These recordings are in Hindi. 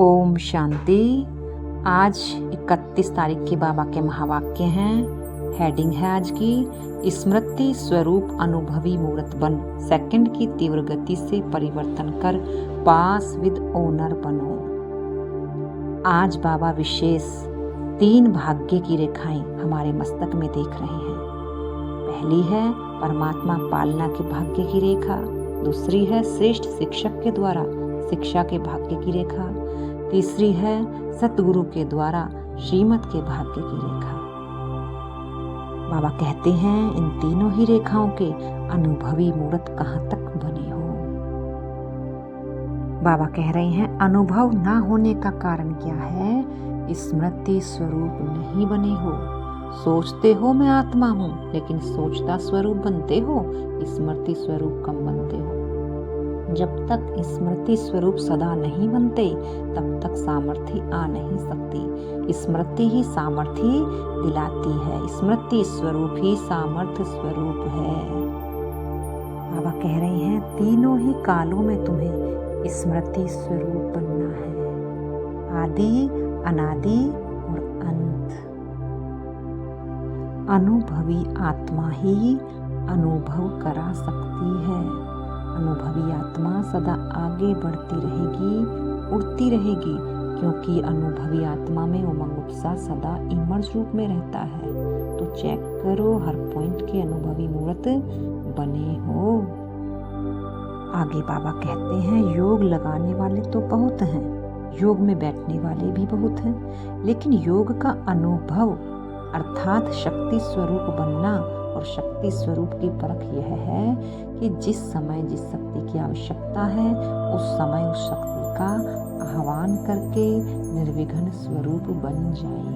ओम शांति। आज 31 तारीख की बाबा के महावाक्य हैं। हेडिंग है आज की स्मृति स्वरूप अनुभवी मूर्त बन, सेकंड की तीव्र गति से परिवर्तन कर पास विद ओनर बनो। आज बाबा विशेष 3 भाग्य की रेखाएं हमारे मस्तक में देख रहे हैं। पहली है परमात्मा पालना के भाग्य की रेखा, दूसरी है श्रेष्ठ शिक्षक के द्वारा शिक्षा के भाग्य की रेखा, तीसरी है सतगुरु के द्वारा श्रीमत के भाग्य की रेखा। बाबा कहते हैं इन तीनों ही रेखाओं के अनुभवी मूर्त कहाँ तक बने हो। बाबा कह रहे हैं अनुभव ना होने का कारण क्या है? स्मृति स्वरूप नहीं बने हो। सोचते हो मैं आत्मा हूँ, लेकिन सोचता स्वरूप बनते हो, स्मृति स्वरूप कम बनते हो। जब तक स्मृति स्वरूप सदा नहीं बनते तब तक सामर्थ्य आ नहीं सकती। स्मृति ही सामर्थ्य दिलाती है, स्मृति स्वरूप ही सामर्थ्य स्वरूप है। बाबा कह रहे हैं तीनों ही कालों में तुम्हें स्मृति स्वरूप बनना है, आदि, अनादि और अंत। अनुभवी आत्मा ही अनुभव करा सकती है। अनुभवी आत्मा सदा आगे बढ़ती रहेगी, उड़ती रहेगी, क्योंकि अनुभवी आत्मा में उमंग उत्साह सदा इमर्ज रूप में रहता है। तो चेक करो हर पॉइंट के अनुभवी मूर्त बने हो। आगे बाबा कहते हैं योग लगाने वाले तो बहुत हैं, योग में बैठने वाले भी बहुत हैं, लेकिन योग का अनुभव अर्थात शक्ति स्वरूप बनना और शक्ति स्वरूप की परख यह है कि जिस समय जिस शक्ति की आवश्यकता है उस समय उस शक्ति का आह्वान करके निर्विघ्न स्वरूप बन जाए।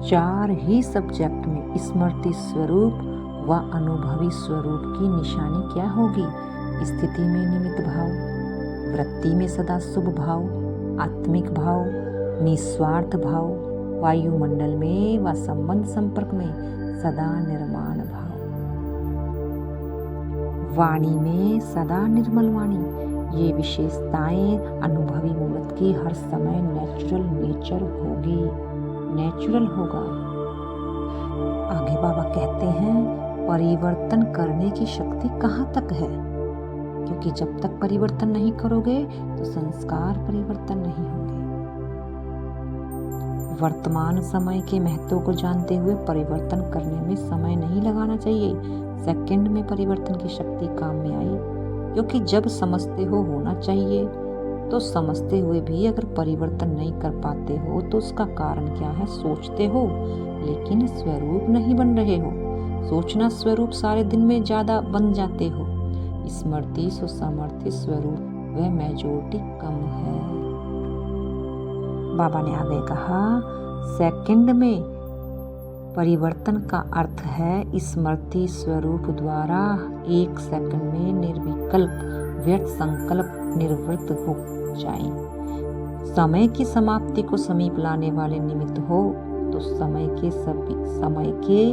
4 ही सब्जेक्ट में स्मृति स्वरूप व अनुभवी स्वरूप की निशानी क्या होगी? स्थिति में निमित्त भाव, वृत्ति में सदा शुभ भाव, आत्मिक भाव, निस्वार्थ भाव, वायुमंडल में व संबंध संपर्क में सदा निर्माण भाव, वाणी में सदा निर्मल वाणी। ये विशेषताएं अनुभवी मूर्त की हर समय नेचुरल नेचर होगी, नेचुरल होगा। आगे बाबा कहते हैं परिवर्तन करने की शक्ति कहाँ तक है? क्योंकि जब तक परिवर्तन नहीं करोगे तो संस्कार परिवर्तन नहीं होंगे। वर्तमान समय के महत्व को जानते हुए परिवर्तन करने में समय नहीं लगाना चाहिए। सेकंड में परिवर्तन की शक्ति काम में आई, क्योंकि जब समझते हो होना चाहिए तो समझते हुए भी अगर परिवर्तन नहीं कर पाते हो तो उसका कारण क्या है? सोचते हो लेकिन स्वरूप नहीं बन रहे हो। सोचना स्वरूप सारे दिन में ज्यादा बन जाते हो। स्मृति सुसामर्थ्य स्वरूप वह मेजॉरिटी कम है। बाबा ने आगे कहा सेकंड में परिवर्तन का अर्थ है स्मृति स्वरूप द्वारा 1 सेकंड में निर्विकल्प व्यर्थ संकल्प निवृत्त हो जाए। समय की समाप्ति को समीप लाने वाले निमित्त हो तो समय के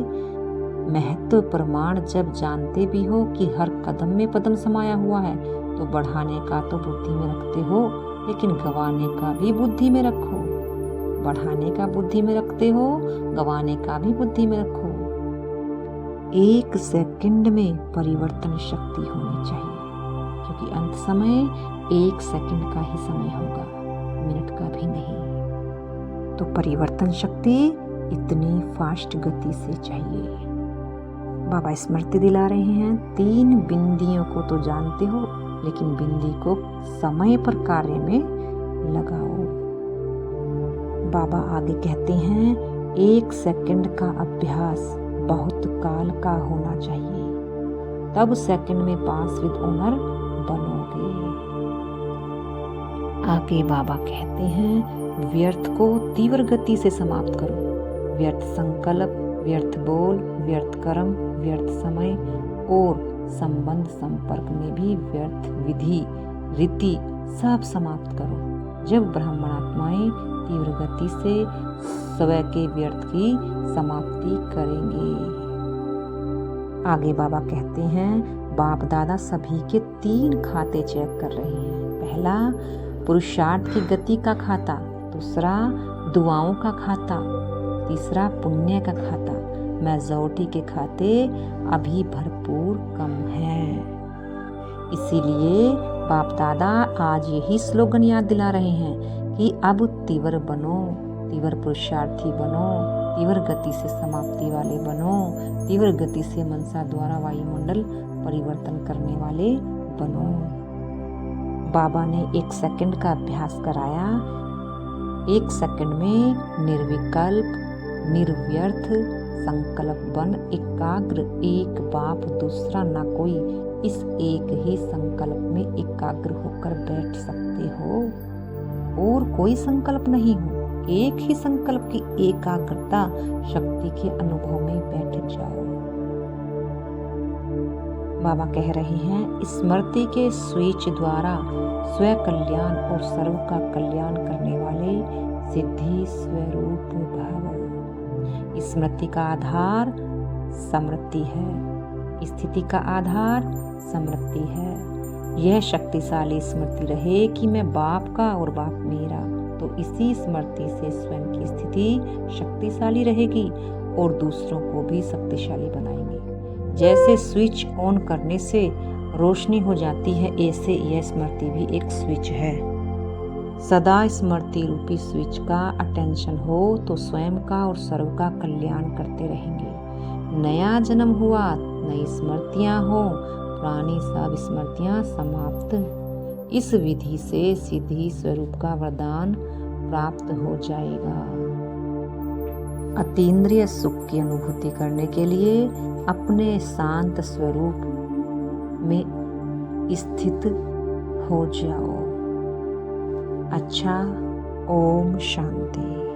महत्व प्रमाण जब जानते भी हो कि हर कदम में पदम समाया हुआ है तो बढ़ाने का तो बुद्धि में रखते हो, लेकिन गंवाने का भी बुद्धि में रखो। बढ़ाने का बुद्धि में रखते हो, गंवाने का भी बुद्धि में रखो। 1 सेकंड में परिवर्तन शक्ति होनी चाहिए, क्योंकि अंत समय 1 सेकंड का ही समय होगा, मिनट का भी नहीं। तो परिवर्तन शक्ति इतनी फास्ट गति से चाहिए। बाबा स्मृति दिला रहे हैं 3 बिंदियों को तो जानते हो, लेकिन बिंदी को समय पर कार्य में लगाओ। बाबा आगे कहते हैं 1 सेकंड का अभ्यास बहुत काल का होना चाहिए, तब सेकंड में पास विद ओनर बनोगे। आगे बाबा कहते हैं व्यर्थ को तीव्र गति से समाप्त करो। व्यर्थ संकल्प, व्यर्थ बोल, व्यर्थ कर्म, व्यर्थ समय और संबंध संपर्क में भी व्यर्थ विधि रीति सब समाप्त करो। जब ब्राह्मणात्माएं तीव्र गति से स्वयं के व्यर्थ की समाप्ति करेंगे। आगे बाबा कहते हैं बाप दादा सभी के 3 खाते चेक कर रहे हैं। पहला पुरुषार्थ की गति का खाता, दूसरा दुआओं का खाता, तीसरा पुण्य का खाता। मेजॉरिटी के खाते अभी भरपूर कम हैं। इसीलिए बाप दादा आज यही स्लोगन याद दिला रहे हैं कि अब तीव्र बनो, तीव्र पुरुषार्थी बनो, तीव्र गति से समाप्ति वाले बनो, तीव्र गति से मनसा द्वारा वायुमंडल परिवर्तन करने वाले बनो। बाबा ने 1 सेकंड का अभ्यास कराया। 1 सेकंड में निर्विकल्प, निर्व्यर्थ संकल्प बन एकाग्र, एक बाप दूसरा ना कोई, इस एक ही संकल्प में एकाग्र होकर बैठ सकते हो। और कोई संकल्प नहीं हो, एक ही संकल्प की एकाग्रता शक्ति के अनुभव में बैठ जाओ। बाबा कह रहे हैं, स्मृति के स्विच द्वारा स्व कल्याण और सर्व का कल्याण करने वाले सिद्धि स्वरूप भव। स्मृति का आधार समृद्धि है, स्थिति का आधार समृद्धि है। यह शक्तिशाली स्मृति रहे कि मैं बाप का और बाप मेरा, तो इसी स्मृति से स्वयं की स्थिति शक्तिशाली रहेगी और दूसरों को भी शक्तिशाली बनाएंगे। जैसे स्विच ऑन करने से रोशनी हो जाती है, ऐसे यह स्मृति भी एक स्विच है। सदा स्मृति रूपी स्विच का अटेंशन हो तो स्वयं का और सर्व का कल्याण करते रहेंगे। नया जन्म हुआ, नई स्मृतियां हो, पुरानी सब स्मृतियां समाप्त। इस विधि से सिद्धि स्वरूप का वरदान प्राप्त हो जाएगा। अतीन्द्रिय सुख की अनुभूति करने के लिए अपने शांत स्वरूप में स्थित हो जाओ। अच्छा, ओम शांति।